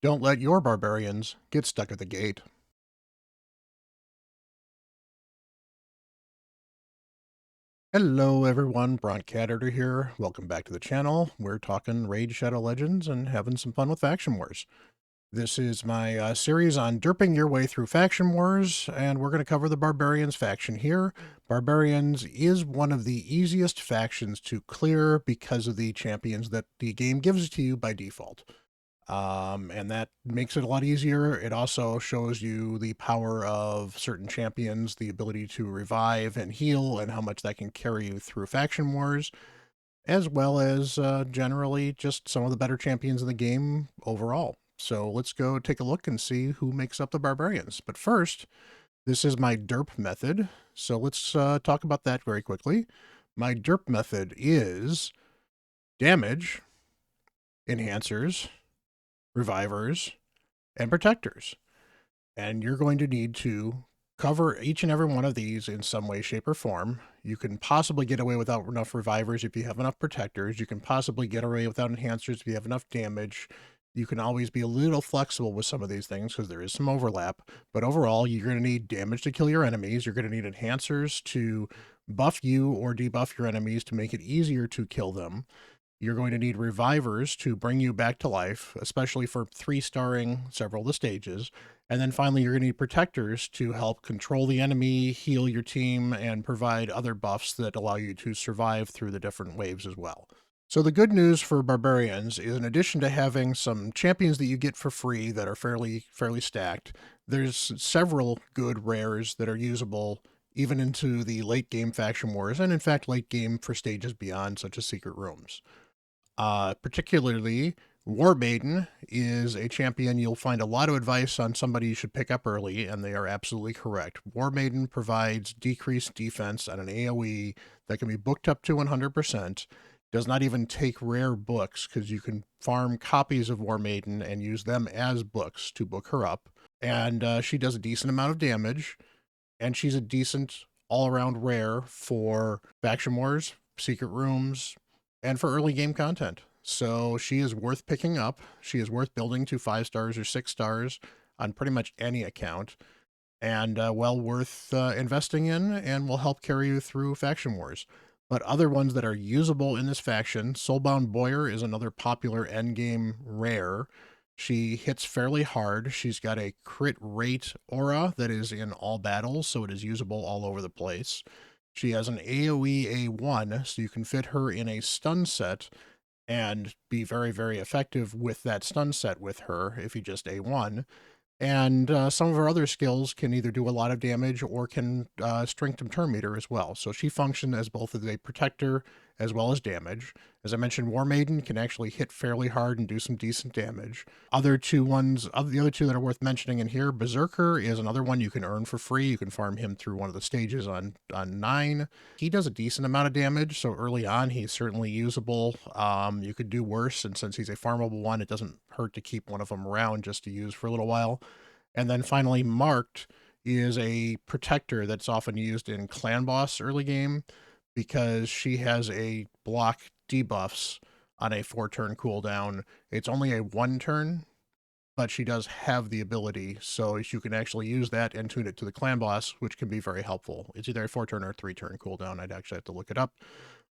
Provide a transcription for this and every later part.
Don't let your barbarians get stuck at the gate. Hello everyone, Bront CatHerder here. Welcome back to the channel. We're talking Raid Shadow Legends and having some fun with Faction Wars. This is my series on derping your way through Faction Wars, and we're going to cover the Barbarians faction here. Barbarians is one of the easiest factions to clear because of the champions that the game gives to you by default. And that makes it a lot easier. It also shows you the power of certain champions, the ability to revive and heal, and how much that can carry you through faction wars, as well as generally just some of the better champions in the game overall. So let's go take a look and see who makes up the barbarians. But first, this is my DERP method. So let's talk about that very quickly. My DERP method is damage, enhancers, revivers, and protectors. And you're going to need to cover each and every one of these in some way, shape, or form. You can possibly get away without enough revivers if you have enough protectors. You can possibly get away without enhancers if you have enough damage. You can always be a little flexible with some of these things because there is some overlap. But overall, you're going to need damage to kill your enemies. You're going to need enhancers to buff you or debuff your enemies to make it easier to kill them. You're going to need revivers to bring you back to life, especially for 3-starring several of the stages. And then finally, you're going to need protectors to help control the enemy, heal your team, and provide other buffs that allow you to survive through the different waves as well. So the good news for Barbarians is, in addition to having some champions that you get for free that are fairly stacked, there's several good rares that are usable even into the late game faction wars, and in fact late game for stages beyond, such as secret rooms. Particularly, War Maiden is a champion you'll find a lot of advice on somebody you should pick up early, and they are absolutely correct. War Maiden provides decreased defense on an AoE that can be booked up to 100%, does not even take rare books because you can farm copies of War Maiden and use them as books to book her up. And she does a decent amount of damage, and she's a decent all-around rare for faction wars, secret rooms, and for early game content. So she is worth picking up. She is worth building to 5 stars or 6 stars on pretty much any account, and well worth investing in, and will help carry you through faction wars. But other ones that are usable in this faction, Soulbound Boyar is another popular endgame rare. She hits fairly hard. She's got a crit rate aura that is in all battles, so it is usable all over the place. She has an AoE A1, so you can fit her in a stun set and be very effective with that stun set with her if you just A1. And some of her other skills can either do a lot of damage or can strengthen turn meter as well. So she functions as both as a protector as well as damage. As I mentioned, War Maiden can actually hit fairly hard and do some decent damage. The other two that are worth mentioning in here, Berserker is another one you can earn for free. You can farm him through one of the stages on 9. He does a decent amount of damage, so early on he's certainly usable. You could do worse, and since he's a farmable one, it doesn't hurt to keep one of them around just to use for a little while. And then finally, Marked is a protector that's often used in Clan Boss early game because she has a block debuffs on a 4-turn cooldown. It's only a 1-turn, but she does have the ability, so you can actually use that and tune it to the Clan Boss, which can be very helpful. It's either a 4-turn or a 3-turn cooldown. I'd actually have to look it up.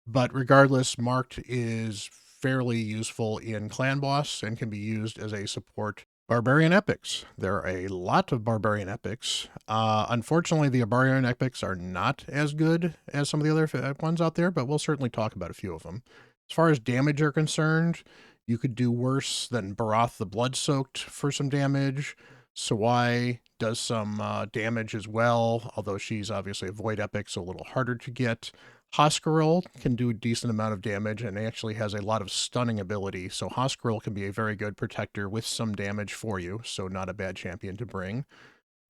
But regardless, Marked is fairly useful in Clan Boss and can be used as a support. Barbarian Epics. There are a lot of Barbarian Epics. Unfortunately, the Barbarian Epics are not as good as some of the other ones out there, but we'll certainly talk about a few of them. As far as damage are concerned, you could do worse than Barath the Blood-Soaked for some damage. Sawai does some damage as well, although she's obviously a Void Epic, so a little harder to get. Hoscaril can do a decent amount of damage and actually has a lot of stunning ability, so Hoscaril can be a very good protector with some damage for you, so not a bad champion to bring.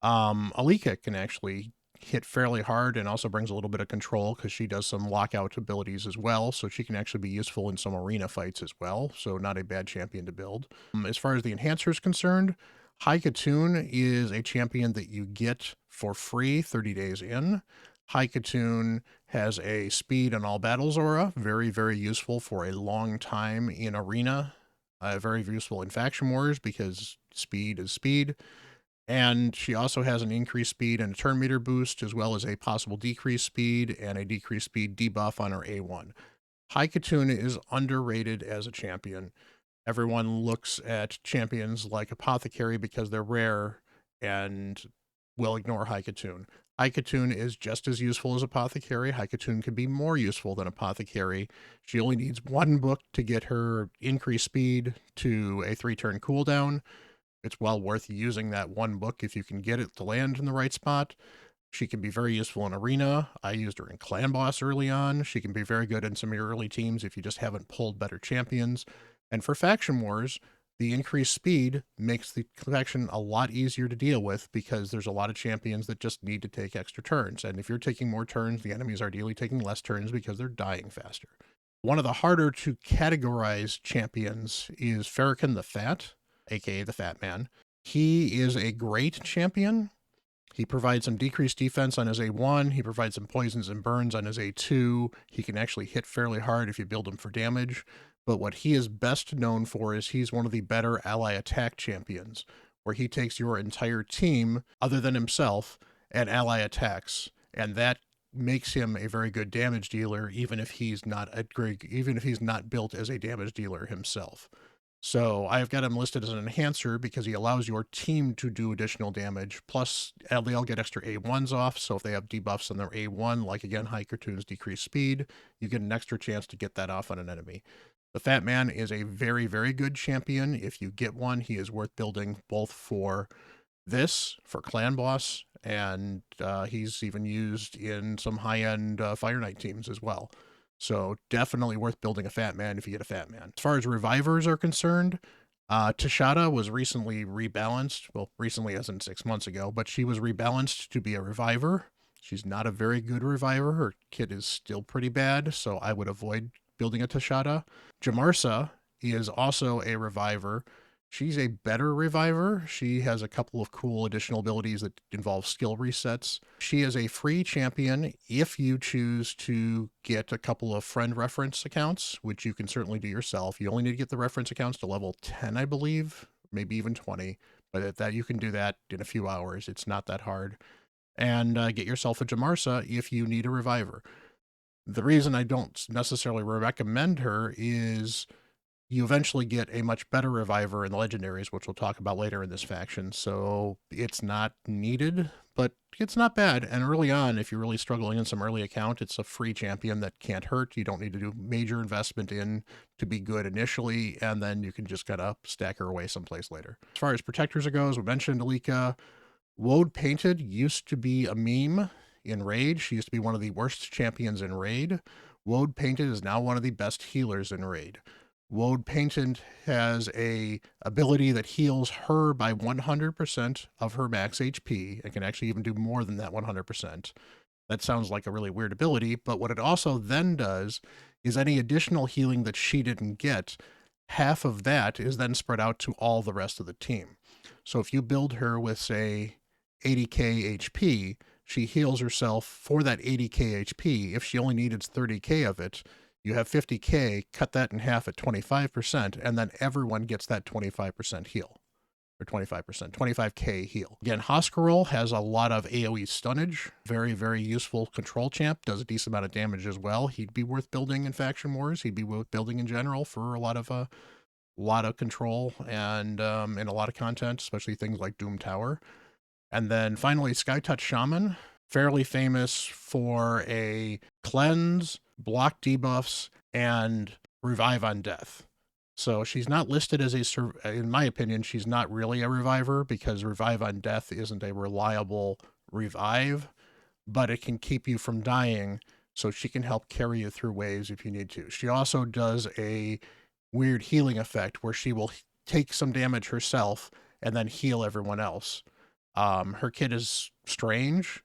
Alika can actually hit fairly hard and also brings a little bit of control because she does some lockout abilities as well, so she can actually be useful in some arena fights as well, so not a bad champion to build. As far as the enhancer is concerned, High Katoon is a champion that you get for free 30 days in. High Katoon has a speed on all battles aura, very useful for a long time in arena Very useful in Faction Wars because speed is speed. And she also has an increased speed and a turn meter boost, as well as a possible decreased speed and a decreased speed debuff on her A1. Haikatun is underrated as a champion. Everyone looks at champions like Apothecary because they're rare and will ignore Haikatun. Haikatun is just as useful as Apothecary. Haikatun can be more useful than Apothecary. She only needs one book to get her increased speed to a 3-turn cooldown. It's well worth using that one book if you can get it to land in the right spot. She can be very useful in Arena. I used her in Clan Boss early on. She can be very good in some of your early teams if you just haven't pulled better champions. And for Faction Wars, the increased speed makes the faction a lot easier to deal with because there's a lot of champions that just need to take extra turns. And if you're taking more turns, the enemies are ideally taking less turns because they're dying faster. One of the harder to categorize champions is Farrakhan the Fat, aka the Fat Man. He is a great champion. He provides some decreased defense on his A1. He provides some poisons and burns on his A2. He can actually hit fairly hard if you build him for damage. But what he is best known for is he's one of the better ally attack champions, where he takes your entire team, other than himself, and ally attacks. And that makes him a very good damage dealer, even if he's not built as a damage dealer himself. So I've got him listed as an enhancer because he allows your team to do additional damage. Plus, they all get extra A1s off. So if they have debuffs on their A1, like again, Haikatun's decreased speed, you get an extra chance to get that off on an enemy. The Fat Man is a very, very good champion. If you get one, he is worth building both for this, for Clan Boss, and he's even used in some high-end Fire Knight teams as well. So definitely worth building a Fat Man if you get a Fat Man. As far as revivers are concerned, Tashada was recently rebalanced. Well, recently as in 6 months ago, but she was rebalanced to be a reviver. She's not a very good reviver. Her kit is still pretty bad, so I would avoid building a Tashada. Jamarsa is also a reviver. She's a better reviver. She has a couple of cool additional abilities that involve skill resets. She is a free champion if you choose to get a couple of friend reference accounts, which you can certainly do yourself. You only need to get the reference accounts to level 10, I believe, maybe even 20. But that you can do that in a few hours. It's not that hard. And get yourself a Jamarsa if you need a reviver. The reason I don't necessarily recommend her is you eventually get a much better reviver in the Legendaries, which we'll talk about later in this faction. So it's not needed, but it's not bad. And early on, if you're really struggling in some early account, it's a free champion that can't hurt. You don't need to do major investment in to be good initially, and then you can just kind of stack her away someplace later. As far as protectors goes, we mentioned Alika. Woad Painted used to be a meme in Raid. She used to be one of the worst champions in Raid. Woad Painted is now one of the best healers in Raid. Woad Painted has a ability that heals her by 100% of her max HP. It can actually even do more than that 100%. That sounds like a really weird ability, but what it also then does is any additional healing that she didn't get, half of that is then spread out to all the rest of the team. So if you build her with, say, 80k HP, she heals herself for that 80k HP. If she only needed 30k of it, you have 50k, cut that in half at 25%, and then everyone gets that 25% heal. Or 25%, 25k heal. Again, Hoscarol has a lot of AoE stunnage. Very, very useful control champ. Does a decent amount of damage as well. He'd be worth building in Faction Wars. He'd be worth building in general for a lot of control and a lot of content, especially things like Doom Tower. And then finally, Skytouch Shaman, fairly famous for a cleanse, block debuffs, and revive on death. So she's not listed as in my opinion, she's not really a reviver because revive on death isn't a reliable revive, but it can keep you from dying, so she can help carry you through waves if you need to. She also does a weird healing effect where she will take some damage herself and then heal everyone else. Her kit is strange,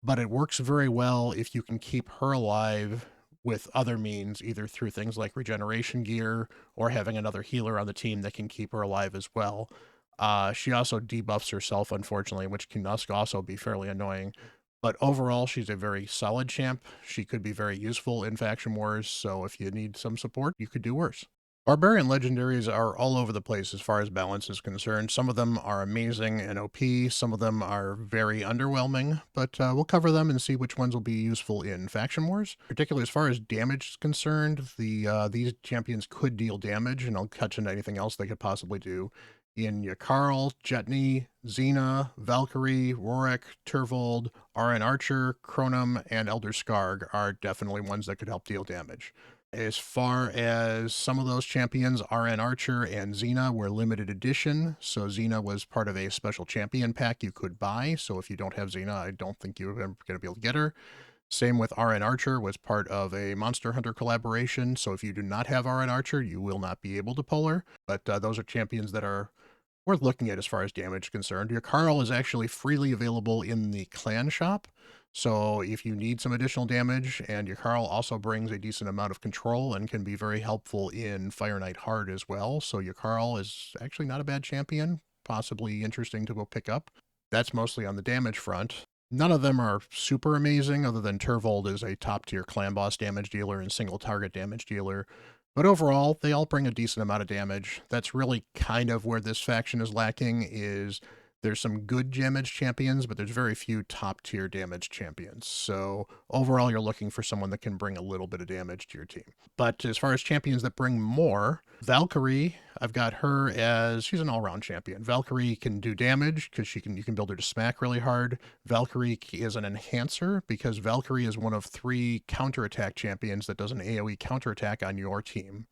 but it works very well if you can keep her alive with other means, either through things like regeneration gear or having another healer on the team that can keep her alive as well. She also debuffs herself, unfortunately, which can also be fairly annoying. But overall, she's a very solid champ. She could be very useful in Faction Wars, so if you need some support, you could do worse. Barbarian Legendaries are all over the place as far as balance is concerned. Some of them are amazing and OP, some of them are very underwhelming, but we'll cover them and see which ones will be useful in Faction Wars. Particularly as far as damage is concerned, these champions could deal damage, and I'll touch into anything else they could possibly do. In Yakarl, Jetney, Xena, Valkyrie, Rorik, Turvold, RN Archer, Chronum, and Elder Skarg are definitely ones that could help deal damage. As far as some of those champions, RN Archer and Xena were limited edition. So Xena was part of a special champion pack you could buy. So if you don't have Xena, I don't think you're going to be able to get her. Same with RN Archer, was part of a Monster Hunter collaboration. So if you do not have RN Archer, you will not be able to pull her. But those are champions that are worth looking at as far as damage is concerned. Your Carl is actually freely available in the clan shop. So if you need some additional damage, and your Carl also brings a decent amount of control and can be very helpful in Fire Knight Hard as well. So your Carl is actually not a bad champion, possibly interesting to go pick up. That's mostly on the damage front. None of them are super amazing, other than Turvold is a top tier clan boss damage dealer and single target damage dealer. But overall, they all bring a decent amount of damage. That's really kind of where this faction is lacking, is there's some good damage champions, but there's very few top tier damage champions. So overall, you're looking for someone that can bring a little bit of damage to your team. But as far as champions that bring more, Valkyrie, I've got her as, she's an all-round champion. Valkyrie can do damage because you can build her to smack really hard. Valkyrie is an enhancer because Valkyrie is one of 3 counterattack champions that does an AoE counterattack on your team.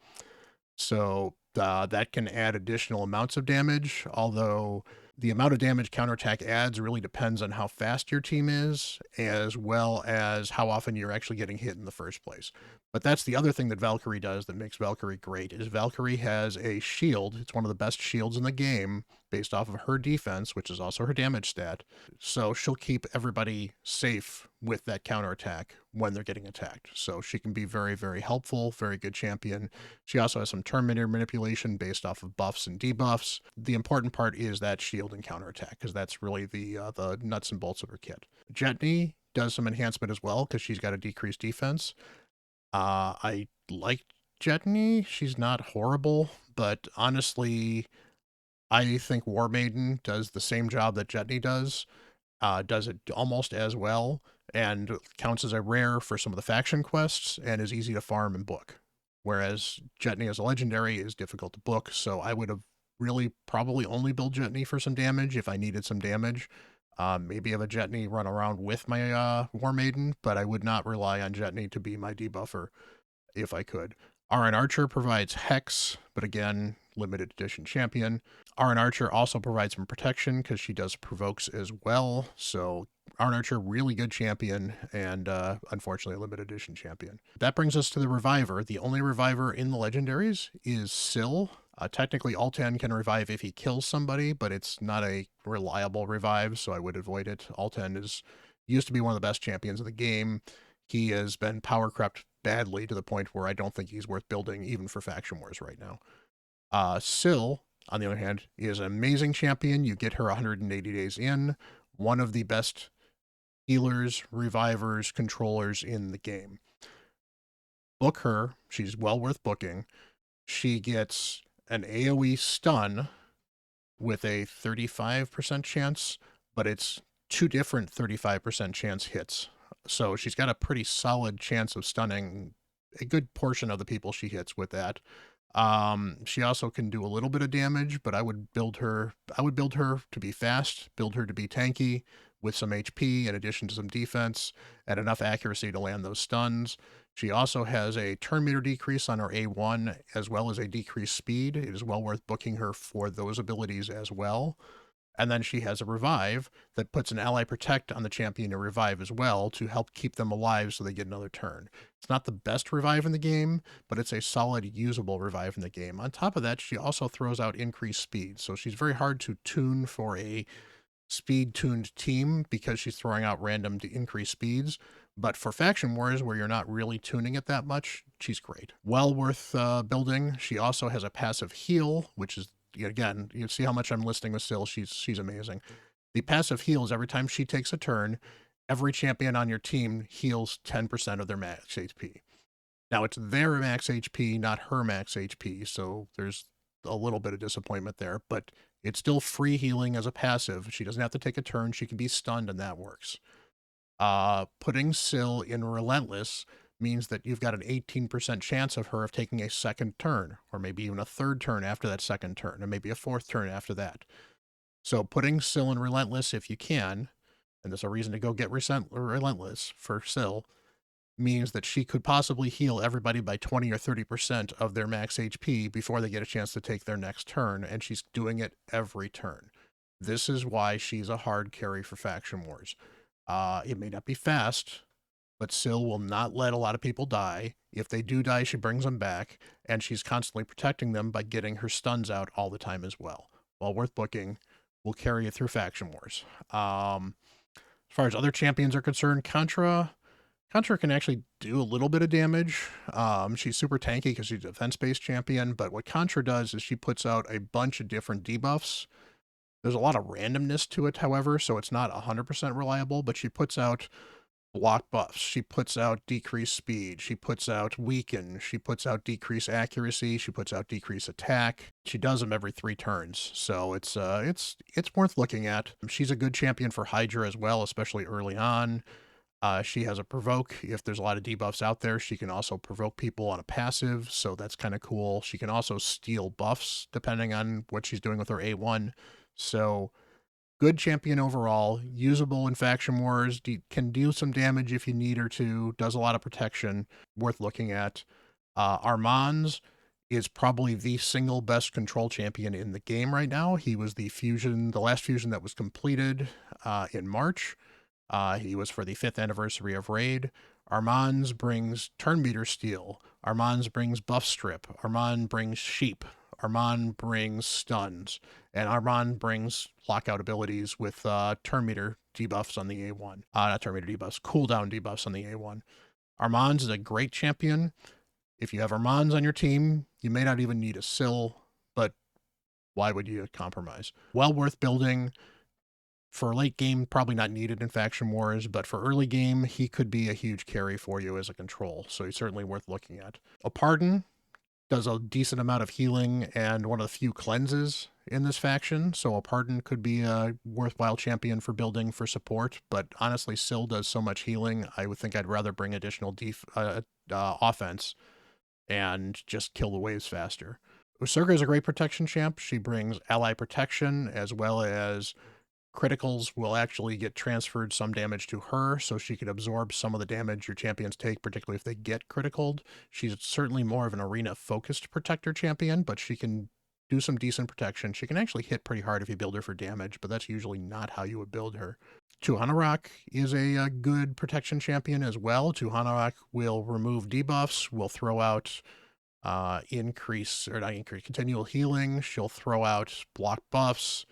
So that can add additional amounts of damage, although the amount of damage counterattack adds really depends on how fast your team is, as well as how often you're actually getting hit in the first place. But that's the other thing that Valkyrie does that makes Valkyrie great, is Valkyrie has a shield. It's one of the best shields in the game based off of her defense, which is also her damage stat. So she'll keep everybody safe with that counterattack when they're getting attacked. So she can be very, very helpful, very good champion. She also has some turn manipulation based off of buffs and debuffs. The important part is that shield and counterattack, because that's really the nuts and bolts of her kit. Jetney does some enhancement as well, because she's got a decreased defense. I like Jetney. She's not horrible, but honestly, I think War Maiden does the same job that Jetney does it almost as well, and counts as a rare for some of the faction quests, and is easy to farm and book. Whereas Jetney as a legendary is difficult to book, so I would have really probably only build Jetney for some damage if I needed some damage. Maybe have a Jetney run around with my War Maiden, but I would not rely on Jetney to be my debuffer if I could. RN Archer provides Hex, but again, limited edition champion. RN Archer also provides some protection because she does provokes as well. So RN Archer, really good champion, and unfortunately a limited edition champion. That brings us to the Reviver. The only Reviver in the Legendaries is Syl. Technically, Altan can revive if he kills somebody, but it's not a reliable revive, so I would avoid it. Altan used to be one of the best champions of the game. He has been power crept badly to the point where I don't think he's worth building even for Faction Wars right now. Syl, on the other hand, is an amazing champion. You get her 180 days in. One of the best healers, revivers, controllers in the game. Book her. She's well worth booking. She gets an AoE stun with a 35% chance, but it's 2 different 35% chance hits. So she's got a pretty solid chance of stunning a good portion of the people she hits with that. She also can do a little bit of damage, but I would build her to be fast, build her to be tanky with some HP in addition to some defense and enough accuracy to land those stuns. She also has a turn meter decrease on her A1 as well as a decreased speed. It is well worth booking her for those abilities as well. And then she has a revive that puts an ally protect on the champion to revive as well to help keep them alive so they get another turn. It's not the best revive in the game, but it's a solid usable revive in the game. On top of that, she also throws out increased speed. So she's very hard to tune for a speed-tuned team because she's throwing out random increased speeds. But for Faction Wars, where you're not really tuning it that much, she's great. Well worth building. She also has a passive heal, which is, again, you see how much I'm listing with Syl. She's amazing. The passive heal is every time she takes a turn, every champion on your team heals 10% of their max HP. Now it's their max HP, not her max HP, so there's a little bit of disappointment there, but it's still free healing as a passive. She doesn't have to take a turn. She can be stunned, and that works. Putting Syl in Relentless means that you've got an 18% chance of her of taking a second turn, or maybe even a third turn after that second turn, and maybe a fourth turn after that. So putting Syl in Relentless if you can, and there's a reason to go get Relentless for Syl, means that she could possibly heal everybody by 20 or 30% of their max HP before they get a chance to take their next turn, and she's doing it every turn. This is why she's a hard carry for Faction Wars. It may not be fast, but Syl will not let a lot of people die. If they do die, she brings them back, and she's constantly protecting them by getting her stuns out all the time as well. Well worth booking. Will carry it through Faction Wars. As far as other champions are concerned, Contra can actually do a little bit of damage. She's super tanky because she's a defense-based champion, but what Contra does is she puts out a bunch of different debuffs. There's a lot of randomness to it, however, so it's not 100% reliable, but she puts out block buffs. She puts out decreased speed. She puts out weaken. She puts out decreased accuracy. She puts out decreased attack. She does them every 3 turns, so it's worth looking at. She's a good champion for Hydra as well, especially early on. She has a provoke. If there's a lot of debuffs out there, she can also provoke people on a passive, so that's kind of cool. She can also steal buffs depending on what she's doing with her A1. So good champion overall, usable in Faction Wars, can do some damage if you need her to, does a lot of protection, worth looking at. Armand's is probably the single best control champion in the game right now. He was the last fusion that was completed in March. He was for the 5th anniversary of Raid. Armand's brings Turn Meter Steal. Armand's brings Buff Strip. Armand brings Sheep. Armand brings Stuns. And Armand brings Lockout abilities with Turn Meter debuffs on the A1. Not Turn Meter debuffs, cooldown debuffs on the A1. Armand's is a great champion. If you have Armand's on your team, you may not even need a Syl, but why would you compromise? Well worth building. For late game, probably not needed in Faction Wars, but for early game, he could be a huge carry for you as a control, so he's certainly worth looking at. A Pardon does a decent amount of healing and one of the few cleanses in this faction, so a Pardon could be a worthwhile champion for building for support, but honestly, Syl does so much healing, I would think I'd rather bring additional offense and just kill the waves faster. Usurga is a great protection champ. She brings ally protection as well as criticals will actually get transferred some damage to her, so she can absorb some of the damage your champions take, particularly if they get criticaled. She's certainly more of an arena-focused protector champion, but she can do some decent protection. She can actually hit pretty hard if you build her for damage, but that's usually not how you would build her. Tuhanarok is a good protection champion as well. Tuhanarok will remove debuffs, will throw out continual healing. She'll throw out block buffs.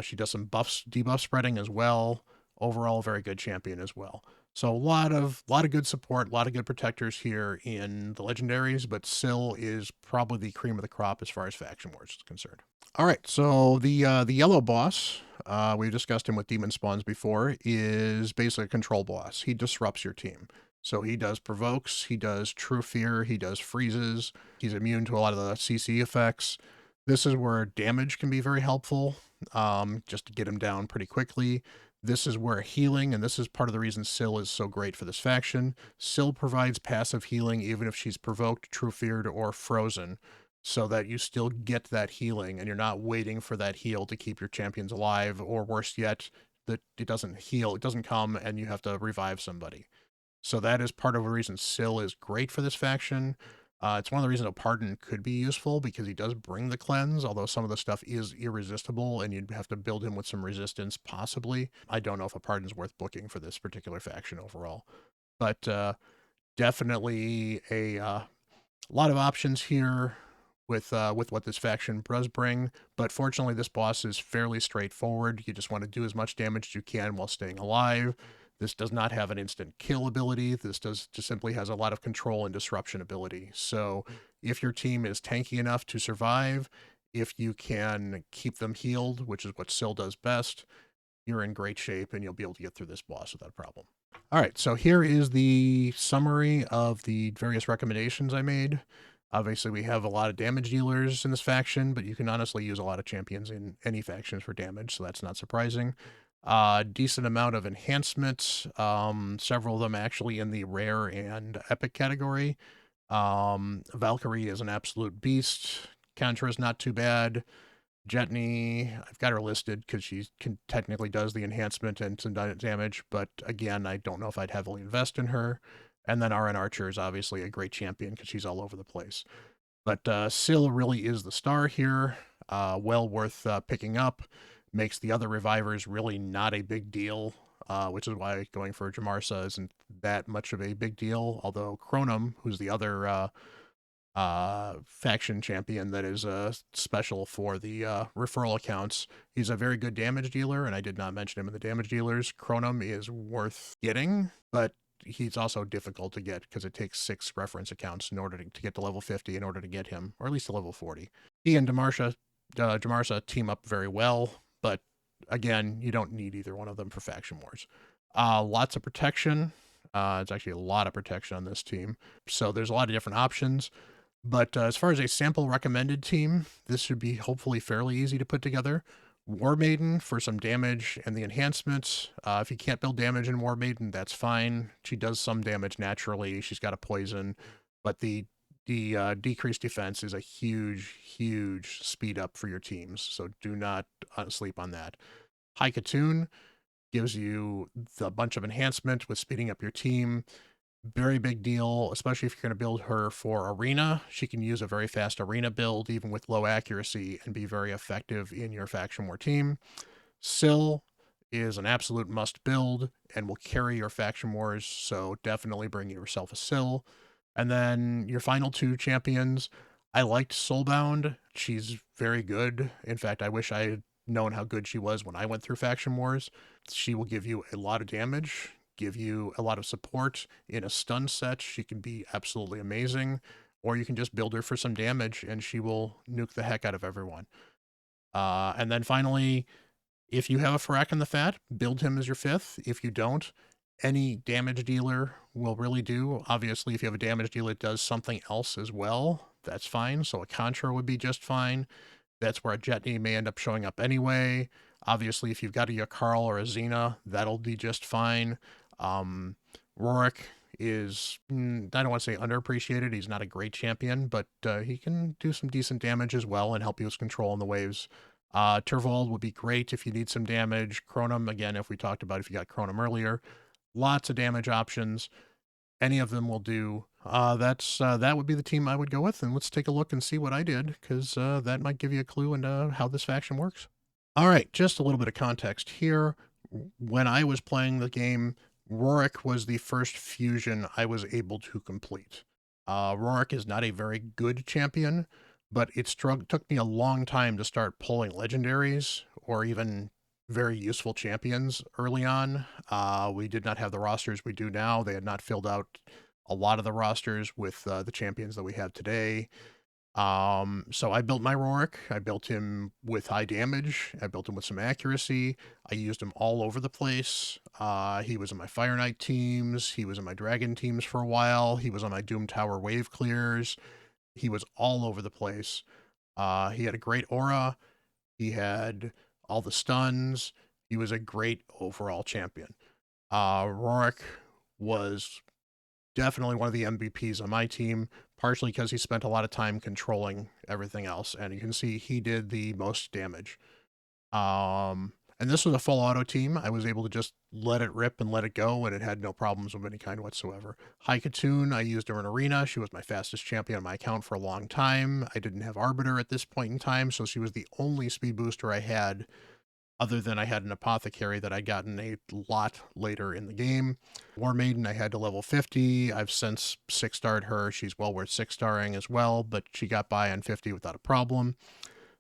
She does some debuff spreading as well. Overall, very good champion as well. So a lot of good support, a lot of good protectors here in the Legendaries, but Syl is probably the cream of the crop as far as Faction Wars is concerned. All right, so the yellow boss, we've discussed him with Demon Spawns before, is basically a control boss. He disrupts your team. So he does provokes, he does true fear, he does freezes, he's immune to a lot of the CC effects. This is where damage can be very helpful, just to get him down pretty quickly. This is where healing, and this is part of the reason Syl is so great for this faction. Syl provides passive healing even if she's provoked, true feared, or frozen, so that you still get that healing and you're not waiting for that heal to keep your champions alive, or worse yet, that it doesn't heal, it doesn't come, and you have to revive somebody. So that is part of the reason Syl is great for this faction. It's one of the reasons a Pardon could be useful, because he does bring the cleanse, although some of the stuff is irresistible, and you'd have to build him with some resistance, possibly. I don't know if a Pardon's worth booking for this particular faction overall. But definitely a lot of options here with what this faction does bring, but fortunately this boss is fairly straightforward. You just want to do as much damage as you can while staying alive. This does not have an instant kill ability. This just simply has a lot of control and disruption ability. So if your team is tanky enough to survive, if you can keep them healed, which is what Syl does best, you're in great shape and you'll be able to get through this boss without a problem. All right, so here is the summary of the various recommendations I made. Obviously, we have a lot of damage dealers in this faction, but you can honestly use a lot of champions in any factions for damage, so that's not surprising. Decent amount of enhancements, several of them actually in the rare and epic category. Valkyrie is an absolute beast. Contra is not too bad. Jetney, I've got her listed because she can technically does the enhancement and some damage, but again, I don't know if I'd heavily invest in her. And then RN Archer is obviously a great champion because she's all over the place. But Syl really is the star here. Well worth picking up. Makes the other revivers really not a big deal, which is why going for Jamarsa isn't that much of a big deal. Although Chronum, who's the other faction champion that is special for the referral accounts. He's a very good damage dealer, and I did not mention him in the damage dealers. Chronum is worth getting, but he's also difficult to get because it takes 6 reference accounts in order to get to level 50 in order to get him, or at least to level 40. He and Jamarsa team up very well, but again, you don't need either one of them for faction wars. Lots of protection. It's actually a lot of protection on this team. So there's a lot of different options. But as far as a sample recommended team, this should be hopefully fairly easy to put together. War Maiden for some damage and the enhancements. If you can't build damage in War Maiden, that's fine. She does some damage naturally. She's got a poison, but the decreased defense is a huge speed up for your teams. So do not sleep on that. High Katoon gives you a bunch of enhancement with speeding up your team. Very big deal, especially if you're going to build her for arena. She can use a very fast arena build, even with low accuracy, and be very effective in your faction war team. Syl is an absolute must build and will carry your faction wars, so definitely bring yourself a Syl. And then your final 2 champions. I liked Soulbound. She's very good. In fact, I wish I had known how good she was when I went through faction wars. She will give you a lot of damage, give you a lot of support. In a stun set, she can be absolutely amazing. Or you can just build her for some damage and she will nuke the heck out of everyone. And then finally, if you have a Farak in the Fat, build him as your 5th. If you don't, any damage dealer will really do. Obviously, if you have a damage dealer that does something else as well, that's fine. So a Contra would be just fine. That's where a Jetney may end up showing up anyway. Obviously, if you've got a Yakarl or a Xena, that'll be just fine. Rorik is, I don't want to say underappreciated. He's not a great champion, but he can do some decent damage as well and help you with control in the waves. Turvold would be great if you need some damage. Chronum, again, if we talked about if you got Chronum earlier. Lots of damage options. Any of them will do. That would be the team I would go with, and let's take a look and see what I did, because that might give you a clue into how this faction works. All right, just a little bit of context here. When I was playing the game, Rorik was the first fusion I was able to complete. Rorik is not a very good champion, but it took me a long time to start pulling legendaries or even very useful champions early on. We did not have the rosters we do now. They had not filled out a lot of the rosters with the champions that we have today. So I built my Rorik. I built him with high damage. I built him with some accuracy. I used him all over the place. He was in my Fire Knight teams. He was in my Dragon teams for a while. He was on my Doom Tower wave clears. He was all over the place. He had a great aura. He had all the stuns. He was a great overall champion. Rorik was definitely one of the MVPs on my team, partially because he spent a lot of time controlling everything else, and you can see he did the most damage. And this was a full auto team. I was able to just let it rip and let it go, and it had no problems of any kind whatsoever. High Katoon, I used her in Arena. She was my fastest champion on my account for a long time. I didn't have Arbiter at this point in time, so she was the only speed booster I had, other than I had an Apothecary that I'd gotten a lot later in the game. War Maiden, I had to level 50. I've since 6-starred her. She's well worth 6-starring as well, but she got by on 50 without a problem.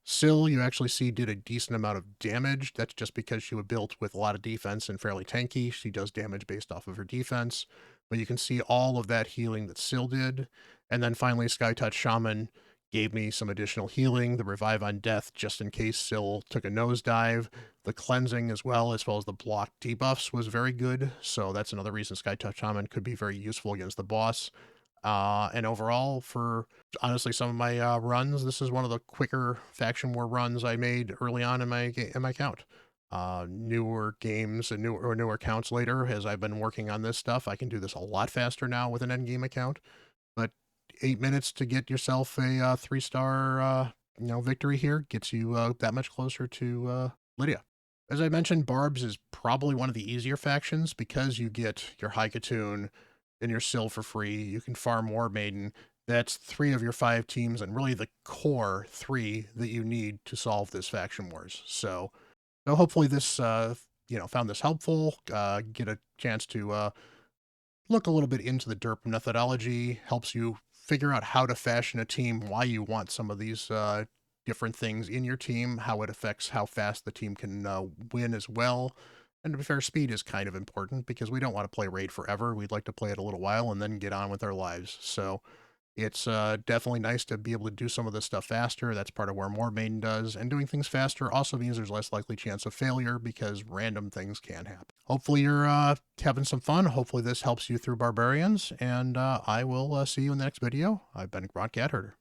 Syl, you actually see, did a decent amount of damage. That's just because she was built with a lot of defense and fairly tanky. She does damage based off of her defense. But you can see all of that healing that Syl did. And then finally, Sky Touch Shaman gave me some additional healing. The revive on death, just in case Syl took a nosedive. The cleansing as well as the block debuffs was very good. So that's another reason Sky Touch Shaman could be very useful against the boss. And overall, for honestly some of my runs, this is one of the quicker faction war runs I made early on in my account. Newer games and newer accounts later, as I've been working on this stuff, I can do this a lot faster now with an endgame account. But 8 minutes to get yourself a 3-star victory here gets you that much closer to Lydia. As I mentioned, Barbs is probably one of the easier factions because you get your High Katoon and your Syl for free. You can farm War Maiden. That's 3 of your 5 teams, and really the core 3 that you need to solve this faction wars. So hopefully this, found this helpful. Get a chance to look a little bit into the DERP methodology. Helps you figure out how to fashion a team, why you want some of these different things in your team, how it affects how fast the team can win as well. And to be fair, speed is kind of important because we don't want to play Raid forever. We'd like to play it a little while and then get on with our lives. So it's definitely nice to be able to do some of this stuff faster. That's part of where War Maiden does. And doing things faster also means there's less likely chance of failure because random things can happen. Hopefully you're having some fun. Hopefully this helps you through Barbarians. And I will see you in the next video. I've been Bront, CatHerder.